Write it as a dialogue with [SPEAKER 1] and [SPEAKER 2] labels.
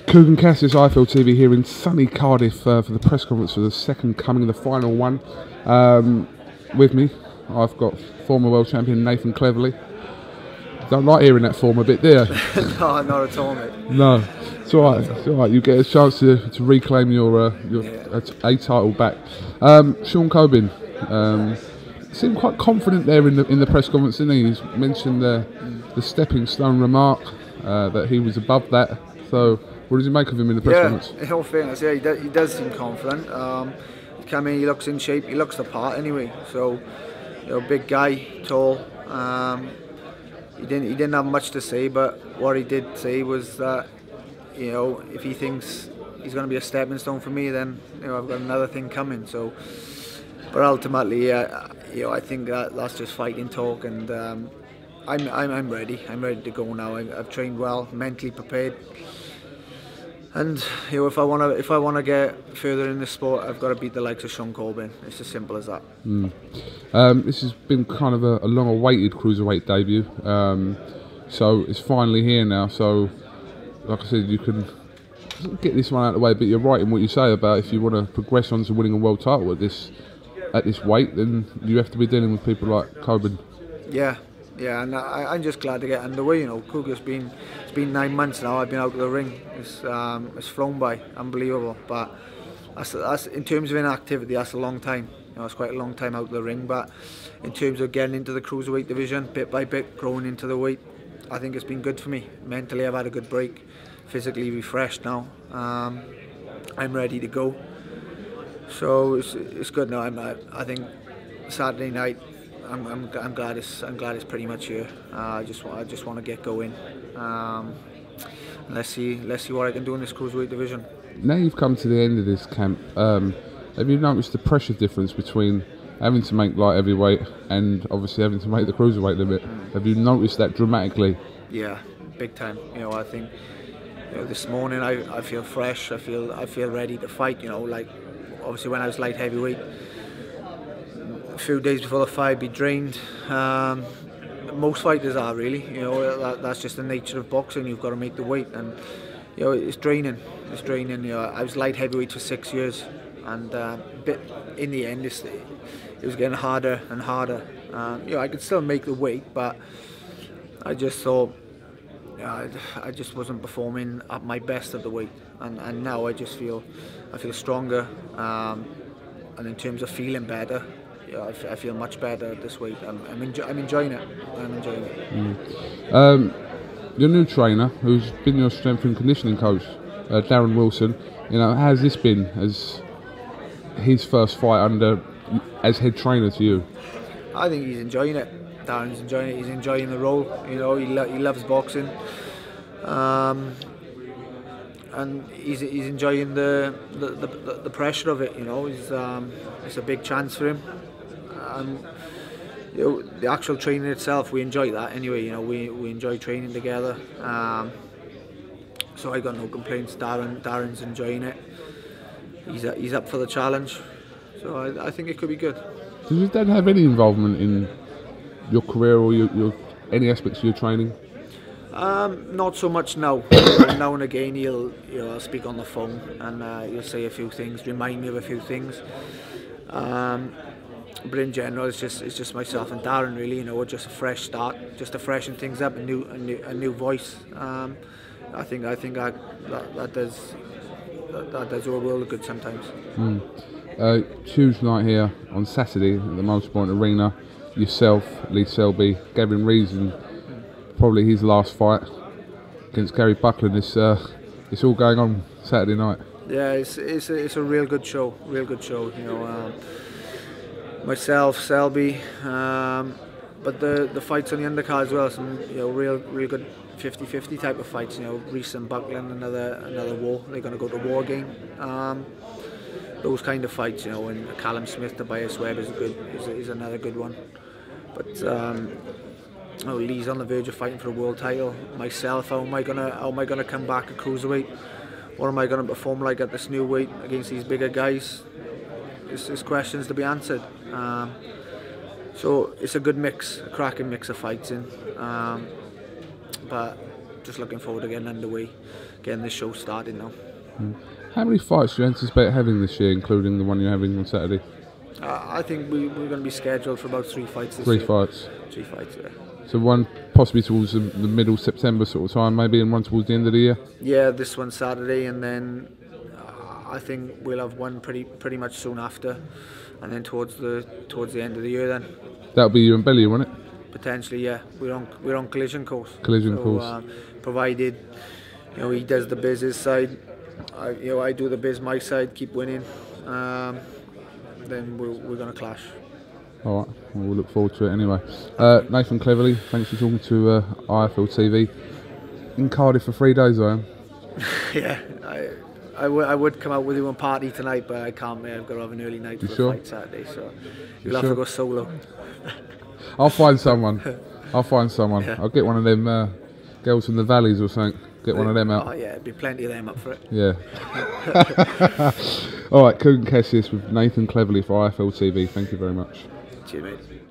[SPEAKER 1] Corbin Cassius, IFL TV here in sunny Cardiff for the press conference for the second coming, the final one. With me, I've got former world champion Nathan Cleverly. Don't like hearing that former bit, do you?
[SPEAKER 2] No, not at all, mate.
[SPEAKER 1] No, it's all right. It's all right. You get a chance to reclaim your A title back. Shaun Corbin seemed quite confident there in the press conference, didn't he? He's mentioned the stepping stone remark, that he was above that. So, what does he make of him in the press conference?
[SPEAKER 2] In all fairness, yeah, he does seem confident. He came in, he looks in shape, he looks the part anyway. So, you know, big guy, tall. He didn't have much to say, but what he did say was that, you know, if he thinks he's going to be a stepping stone for me, then, you know, I've got another thing coming. So, but ultimately, you know, I think that's just fighting talk, and I'm ready. I'm ready to go now. I've trained well, mentally prepared, and you know, if I want to get further in the sport, I've got to beat the likes of Shaun Corbin. It's as simple as that.
[SPEAKER 1] This has been kind of a long-awaited cruiserweight debut. So it's finally here now. So, like I said, you can get this one out of the way. But you're right in what you say about if you want to progress on to winning a world title at this weight, then you have to be dealing with people like Corbin.
[SPEAKER 2] Yeah, and I'm just glad to get underway. You know, it's been 9 months now. I've been out of the ring. It's flown by, unbelievable. But that's in terms of inactivity, that's a long time. You know, it's quite a long time out of the ring. But in terms of getting into the cruiserweight division, bit by bit, growing into the weight, I think it's been good for me. Mentally, I've had a good break. Physically refreshed now. I'm ready to go. So it's good now. I think Saturday night, I'm glad it's pretty much here. I just want to get going. Let's see what I can do in this cruiserweight division.
[SPEAKER 1] Now you've come to the end of this camp. Have you noticed the pressure difference between having to make light heavyweight and obviously having to make the cruiserweight limit? Have you noticed that dramatically?
[SPEAKER 2] Yeah, big time. You know, I think, you know, this morning I feel fresh. I feel ready to fight. You know, like obviously when I was light heavyweight, a few days before the fight, I'd be drained. Most fighters are really. You know, that's just the nature of boxing. You've got to make the weight, and you know, it's draining. It's draining. You know, I was light heavyweight for 6 years, and but in the end, it was getting harder and harder. You know, I could still make the weight, but I just thought I just wasn't performing at my best at the weight, and now I feel stronger, and in terms of feeling better. Yeah, I feel much better at this weight. I'm enjoying it. I'm enjoying it.
[SPEAKER 1] Your new trainer, who's been your strength and conditioning coach, Darren Wilson. You know, how's this been as his first fight as head trainer to you?
[SPEAKER 2] I think he's enjoying it. Darren's enjoying it. He's enjoying the role. You know, he loves boxing, and he's enjoying the pressure of it. You know, it's a big chance for him. And you know, the actual training itself, we enjoy that anyway. You know, we enjoy training together. So I got no complaints. Darren's enjoying it. He's up for the challenge. So I think it could be good.
[SPEAKER 1] Does your dad have any involvement in your career or your any aspects of your training?
[SPEAKER 2] Not so much now. Now and again, he'll speak on the phone, and he'll say a few things, remind me of a few things. But in general, it's just myself and Darren really. You know, just a fresh start, just to freshen things up, a new voice. I think that does a world of good sometimes.
[SPEAKER 1] Huge night here on Saturday at the Motorsport Arena. Yourself, Lee Selby, Gavin Rees, and probably his last fight against Gary Buckland. It's all going on Saturday night.
[SPEAKER 2] Yeah, it's a real good show. Real good show. You know, myself, Selby, but the fights on the undercard as well. Some, you know, real good 50-50 type of fights. You know, Rees and Buckland, another war. They're going to go to war again. Those kind of fights, you know, and Callum Smith, Tobias Webb is another good one. But oh, Lee's on the verge of fighting for a world title. Myself, how am I gonna come back at cruiserweight? What am I gonna perform like at this new weight against these bigger guys? It's questions to be answered. So it's a good mix, a cracking mix of fights in. But just looking forward to getting underway. getting the show started now.
[SPEAKER 1] How many fights do you anticipate having this year, including the one you're having on Saturday?
[SPEAKER 2] I think we're going to be scheduled for about 3 fights this year.
[SPEAKER 1] 3 fights.
[SPEAKER 2] 3 fights, yeah.
[SPEAKER 1] So one possibly towards the middle September sort of time, maybe, and one towards the end of the year.
[SPEAKER 2] Yeah, this one Saturday, and then I think we'll have one pretty much soon after, and then towards the end of the year then.
[SPEAKER 1] That'll be you and Belly, won't it?
[SPEAKER 2] Potentially, yeah. We're on collision course.
[SPEAKER 1] Collision course.
[SPEAKER 2] Provided he does the biz his side, I do the biz my side, keep winning. Then we're going to clash.
[SPEAKER 1] All right, we'll look forward to it anyway. Nathan Cleverly, thanks for talking to IFL TV. In Cardiff for 3 days, I am.
[SPEAKER 2] Yeah, I would come out with you and party tonight, but I can't, mate. I've got to have an early night for the fight Saturday, so you'll have to go solo.
[SPEAKER 1] I'll find someone. Yeah. I'll get one of them girls from the valleys or something. Get one of them out.
[SPEAKER 2] Oh yeah, there'd be plenty of them up for it.
[SPEAKER 1] Yeah. All right, Cougan Cassius with Nathan Cleverly for IFL TV. Thank you very much.
[SPEAKER 2] Cheers, mate.